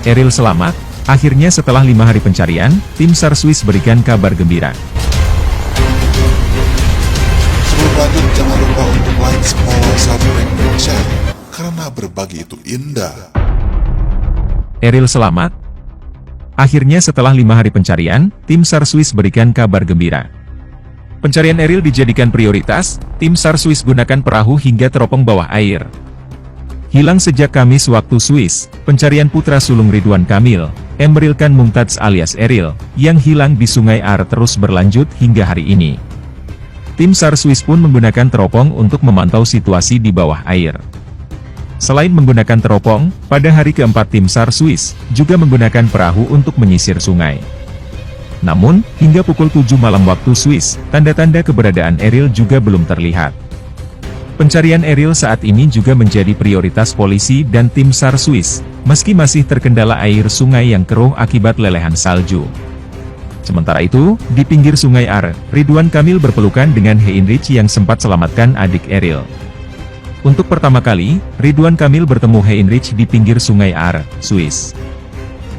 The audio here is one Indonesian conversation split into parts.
Eril selamat. Akhirnya setelah 5 hari pencarian, tim SAR Swiss berikan kabar gembira. Sebelum lanjut, jangan lupa untuk like, follow, subscribe, dan share, karena berbagi itu indah. Eril selamat. Akhirnya setelah 5 hari pencarian, tim SAR Swiss berikan kabar gembira. Pencarian Eril dijadikan prioritas, tim SAR Swiss gunakan perahu hingga teropong bawah air. Hilang sejak Kamis waktu Swiss, pencarian putra sulung Ridwan Kamil, Emril Khan Mumtaz alias Eril, yang hilang di Sungai Are terus berlanjut hingga hari ini. Tim SAR Swiss pun menggunakan teropong untuk memantau situasi di bawah air. Selain menggunakan teropong, pada hari keempat tim SAR Swiss juga menggunakan perahu untuk menyisir sungai. Namun, hingga pukul 7 malam waktu Swiss, tanda-tanda keberadaan Eril juga belum terlihat. Pencarian Eril saat ini juga menjadi prioritas polisi dan tim SAR Swiss, meski masih terkendala air sungai yang keruh akibat lelehan salju. Sementara itu, di pinggir Sungai Are, Ridwan Kamil berpelukan dengan Heinrich yang sempat selamatkan adik Eril. Untuk pertama kali, Ridwan Kamil bertemu Heinrich di pinggir Sungai Are, Swiss.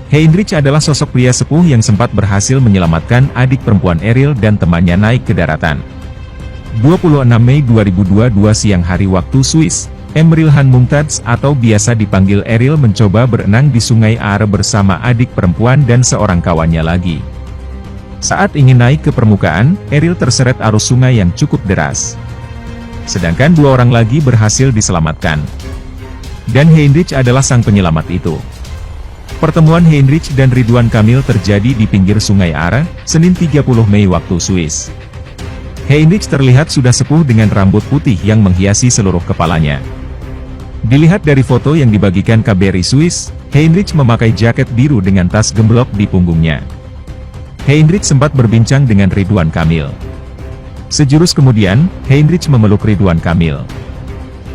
Heinrich adalah sosok pria sepuh yang sempat berhasil menyelamatkan adik perempuan Eril dan temannya naik ke daratan. 26 Mei 2022 siang hari waktu Swiss, Emril Khan Mumtaz atau biasa dipanggil Eril mencoba berenang di Sungai Are bersama adik perempuan dan seorang kawannya lagi. Saat ingin naik ke permukaan, Eril terseret arus sungai yang cukup deras. Sedangkan 2 orang lagi berhasil diselamatkan. Dan Heinrich adalah sang penyelamat itu. Pertemuan Heinrich dan Ridwan Kamil terjadi di pinggir Sungai Are, Senin 30 Mei waktu Swiss. Heinrich terlihat sudah sepuh dengan rambut putih yang menghiasi seluruh kepalanya. Dilihat dari foto yang dibagikan KBRI Swiss, Heinrich memakai jaket biru dengan tas gemblok di punggungnya. Heinrich sempat berbincang dengan Ridwan Kamil. Sejurus kemudian, Heinrich memeluk Ridwan Kamil.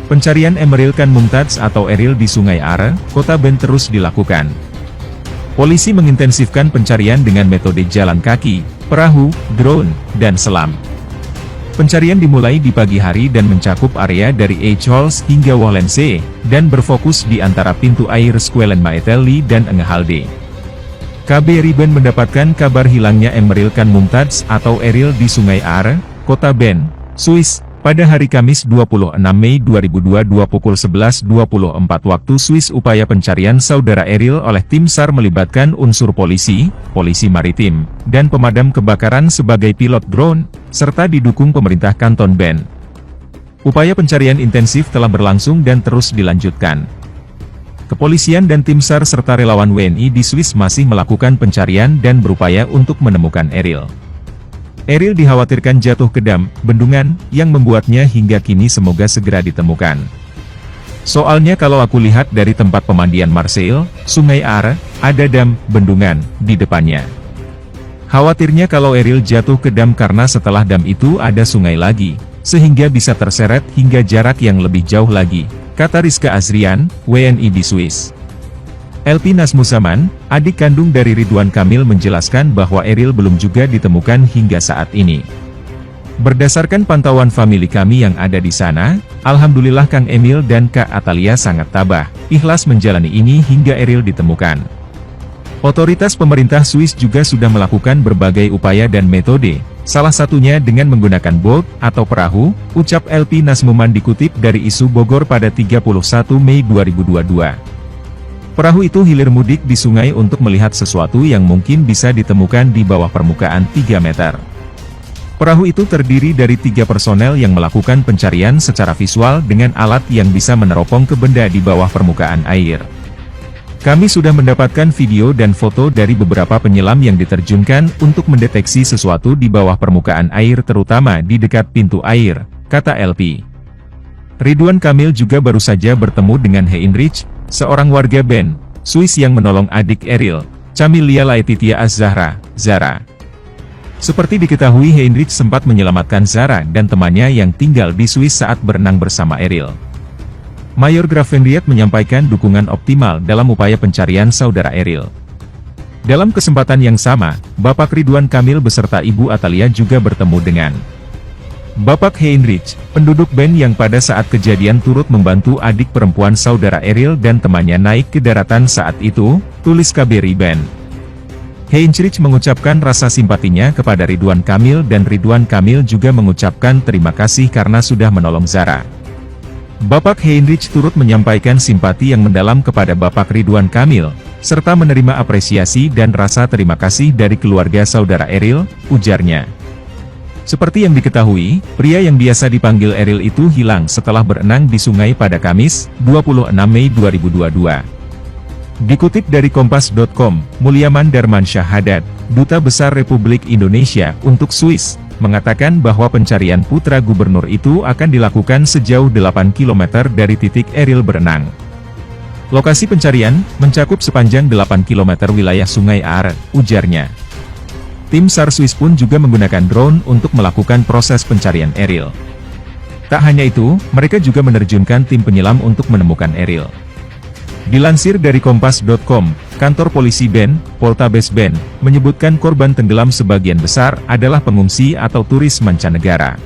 Pencarian Emril Khan Mumtaz atau Eril di Sungai Are, Kota Bern terus dilakukan. Polisi mengintensifkan pencarian dengan metode jalan kaki, perahu, drone, dan selam. Pencarian dimulai di pagi hari dan mencakup area dari Eichholz hingga Wollensee, dan berfokus di antara pintu air Squelen Maetelli dan Engehalde. KBRI Bern mendapatkan kabar hilangnya Emril Khan Mumtaz atau Eril di Sungai Are, Kota Bern, Swiss, pada hari Kamis 26 Mei 2022 pukul 11.24 waktu Swiss. Upaya pencarian saudara Eril oleh tim SAR melibatkan unsur polisi, polisi maritim, dan pemadam kebakaran sebagai pilot drone, serta didukung pemerintah Kanton Bern. Upaya pencarian intensif telah berlangsung dan terus dilanjutkan. Kepolisian dan tim SAR serta relawan WNI di Swiss masih melakukan pencarian dan berupaya untuk menemukan Eril. Eril dikhawatirkan jatuh ke dam, bendungan, yang membuatnya hingga kini semoga segera ditemukan. Soalnya kalau aku lihat dari tempat pemandian Marseille, Sungai Are, ada dam, bendungan, di depannya. Khawatirnya kalau Eril jatuh ke dam karena setelah dam itu ada sungai lagi, sehingga bisa terseret hingga jarak yang lebih jauh lagi, kata Rizka Azrian, WNI di Swiss. LP Nasmusaman, adik kandung dari Ridwan Kamil menjelaskan bahwa Eril belum juga ditemukan hingga saat ini. Berdasarkan pantauan famili kami yang ada di sana, alhamdulillah Kang Emil dan Kak Atalia sangat tabah, ikhlas menjalani ini hingga Eril ditemukan. Otoritas pemerintah Swiss juga sudah melakukan berbagai upaya dan metode, salah satunya dengan menggunakan boat atau perahu, ucap LP Nasmuman dikutip dari Isu Bogor pada 31 Mei 2022. Perahu itu hilir mudik di sungai untuk melihat sesuatu yang mungkin bisa ditemukan di bawah permukaan 3 meter. Perahu itu terdiri dari 3 personel yang melakukan pencarian secara visual dengan alat yang bisa meneropong ke benda di bawah permukaan air. Kami sudah mendapatkan video dan foto dari beberapa penyelam yang diterjunkan untuk mendeteksi sesuatu di bawah permukaan air terutama di dekat pintu air, kata LP. Ridwan Kamil juga baru saja bertemu dengan Heinrich, seorang warga Bern, Swiss yang menolong adik Eril, Camilia Laetitia Az-Zahra, Zara. Seperti diketahui Heinrich sempat menyelamatkan Zara dan temannya yang tinggal di Swiss saat berenang bersama Eril. Mayor Gravenriet menyampaikan dukungan optimal dalam upaya pencarian saudara Eril. Dalam kesempatan yang sama, Bapak Ridwan Kamil beserta Ibu Atalia juga bertemu dengan Bapak Heinrich, penduduk Ben yang pada saat kejadian turut membantu adik perempuan saudara Eril dan temannya naik ke daratan saat itu, tulis KBRI Ben. Heinrich mengucapkan rasa simpatinya kepada Ridwan Kamil dan Ridwan Kamil juga mengucapkan terima kasih karena sudah menolong Zara. Bapak Heinrich turut menyampaikan simpati yang mendalam kepada Bapak Ridwan Kamil, serta menerima apresiasi dan rasa terima kasih dari keluarga saudara Eril, ujarnya. Seperti yang diketahui, pria yang biasa dipanggil Eril itu hilang setelah berenang di sungai pada Kamis, 26 Mei 2022. Dikutip dari Kompas.com, Mulyaman Darmansyah Haddad, Duta Besar Republik Indonesia untuk Swiss, mengatakan bahwa pencarian putra gubernur itu akan dilakukan sejauh 8 km dari titik Eril berenang. Lokasi pencarian mencakup sepanjang 8 km wilayah Sungai Are, ujarnya. Tim SAR Swiss pun juga menggunakan drone untuk melakukan proses pencarian Eril. Tak hanya itu, mereka juga menerjunkan tim penyelam untuk menemukan Eril. Dilansir dari Kompas.com, kantor polisi Ben, Poltabes Ben, menyebutkan korban tenggelam sebagian besar adalah pengungsi atau turis mancanegara.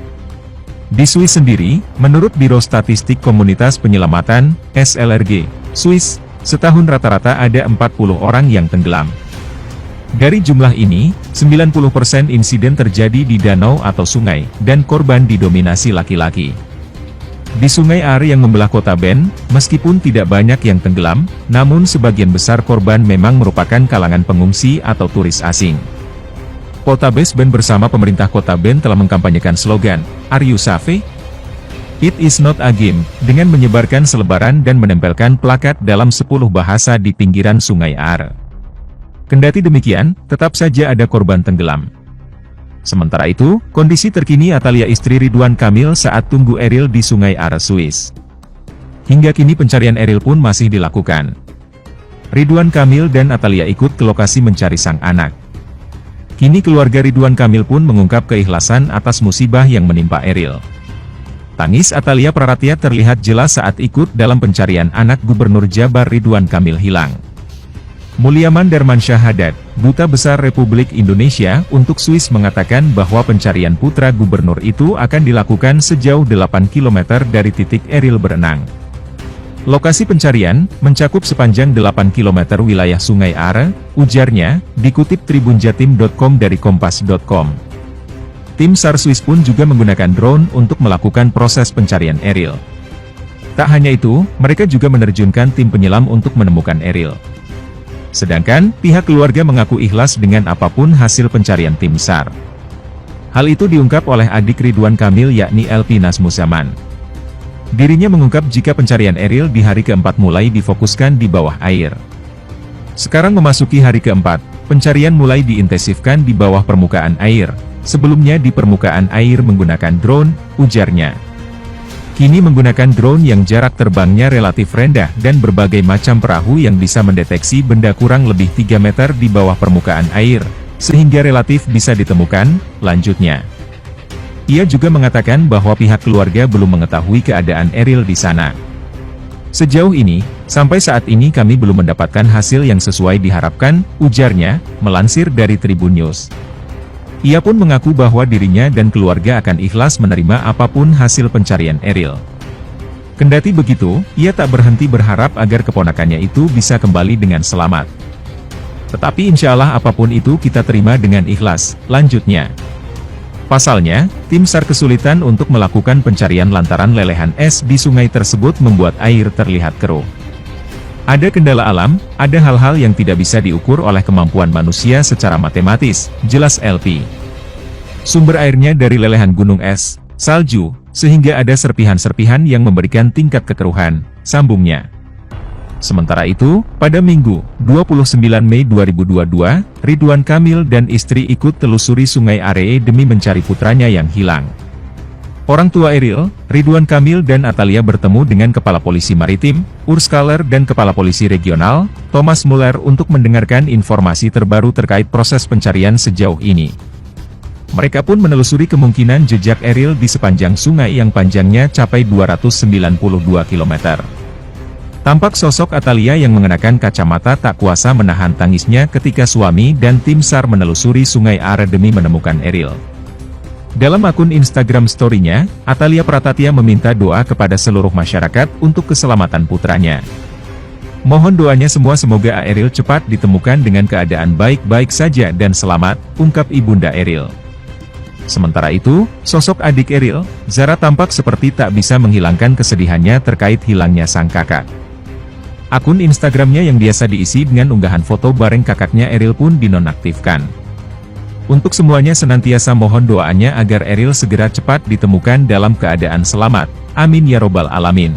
Di Swiss sendiri, menurut Biro Statistik Komunitas Penyelamatan, SLRG, Swiss, setahun rata-rata ada 40 orang yang tenggelam. Dari jumlah ini, 90% insiden terjadi di danau atau sungai, dan korban didominasi laki-laki. Di Sungai Are yang membelah kota Ben, meskipun tidak banyak yang tenggelam, namun sebagian besar korban memang merupakan kalangan pengungsi atau turis asing. Poltabes Ben bersama pemerintah kota Ben telah mengkampanyekan slogan, "Are you safe? It is not a game," dengan menyebarkan selebaran dan menempelkan plakat dalam 10 bahasa di pinggiran Sungai Are. Kendati demikian, tetap saja ada korban tenggelam. Sementara itu, kondisi terkini Atalia istri Ridwan Kamil saat tunggu Eril di Sungai Are Swiss. Hingga kini pencarian Eril pun masih dilakukan. Ridwan Kamil dan Atalia ikut ke lokasi mencari sang anak. Kini keluarga Ridwan Kamil pun mengungkap keikhlasan atas musibah yang menimpa Eril. Tangis Atalia Praratia terlihat jelas saat ikut dalam pencarian anak Gubernur Jabar Ridwan Kamil hilang. Mulyaman Darmansyah Haddad, Duta Besar Republik Indonesia untuk Swiss mengatakan bahwa pencarian putra gubernur itu akan dilakukan sejauh 8 km dari titik Eril berenang. Lokasi pencarian mencakup sepanjang 8 km wilayah Sungai Are, ujarnya, dikutip tribunjatim.com dari Kompas.com. Tim SAR Swiss pun juga menggunakan drone untuk melakukan proses pencarian Eril. Tak hanya itu, mereka juga menerjunkan tim penyelam untuk menemukan Eril. Sedangkan, pihak keluarga mengaku ikhlas dengan apapun hasil pencarian tim SAR. Hal itu diungkap oleh adik Ridwan Kamil yakni Elpi Nazmuzaman. Dirinya mengungkap jika pencarian Eril di hari keempat mulai difokuskan di bawah air. Sekarang memasuki hari keempat, pencarian mulai diintensifkan di bawah permukaan air, sebelumnya di permukaan air menggunakan drone, ujarnya. Kini menggunakan drone yang jarak terbangnya relatif rendah dan berbagai macam perahu yang bisa mendeteksi benda kurang lebih 3 meter di bawah permukaan air, sehingga relatif bisa ditemukan, lanjutnya. Ia juga mengatakan bahwa pihak keluarga belum mengetahui keadaan Eril di sana. Sejauh ini, sampai saat ini kami belum mendapatkan hasil yang sesuai diharapkan, ujarnya, melansir dari Tribun News. Ia pun mengaku bahwa dirinya dan keluarga akan ikhlas menerima apapun hasil pencarian Eril. Kendati begitu, ia tak berhenti berharap agar keponakannya itu bisa kembali dengan selamat. Tetapi insya Allah apapun itu kita terima dengan ikhlas, lanjutnya. Pasalnya, tim SAR kesulitan untuk melakukan pencarian lantaran lelehan es di sungai tersebut membuat air terlihat keruh. Ada kendala alam, ada hal-hal yang tidak bisa diukur oleh kemampuan manusia secara matematis, jelas LP. Sumber airnya dari lelehan gunung es, salju, sehingga ada serpihan-serpihan yang memberikan tingkat kekeruhan, sambungnya. Sementara itu, pada Minggu, 29 Mei 2022, Ridwan Kamil dan istri ikut telusuri Sungai Are demi mencari putranya yang hilang. Orang tua Eril, Ridwan Kamil dan Atalia bertemu dengan Kepala Polisi Maritim, Urs Kaller dan Kepala Polisi Regional, Thomas Muller untuk mendengarkan informasi terbaru terkait proses pencarian sejauh ini. Mereka pun menelusuri kemungkinan jejak Eril di sepanjang sungai yang panjangnya capai 292 km. Tampak sosok Atalia yang mengenakan kacamata tak kuasa menahan tangisnya ketika suami dan tim SAR menelusuri Sungai Are demi menemukan Eril. Dalam akun Instagram story-nya, Atalia Pratatya meminta doa kepada seluruh masyarakat untuk keselamatan putranya. Mohon doanya semua semoga Eril cepat ditemukan dengan keadaan baik-baik saja dan selamat, ungkap Ibunda Eril. Sementara itu, sosok adik Eril, Zara tampak seperti tak bisa menghilangkan kesedihannya terkait hilangnya sang kakak. Akun Instagramnya yang biasa diisi dengan unggahan foto bareng kakaknya Eril pun dinonaktifkan. Untuk semuanya senantiasa mohon doanya agar Eril segera cepat ditemukan dalam keadaan selamat. Amin ya robbal alamin.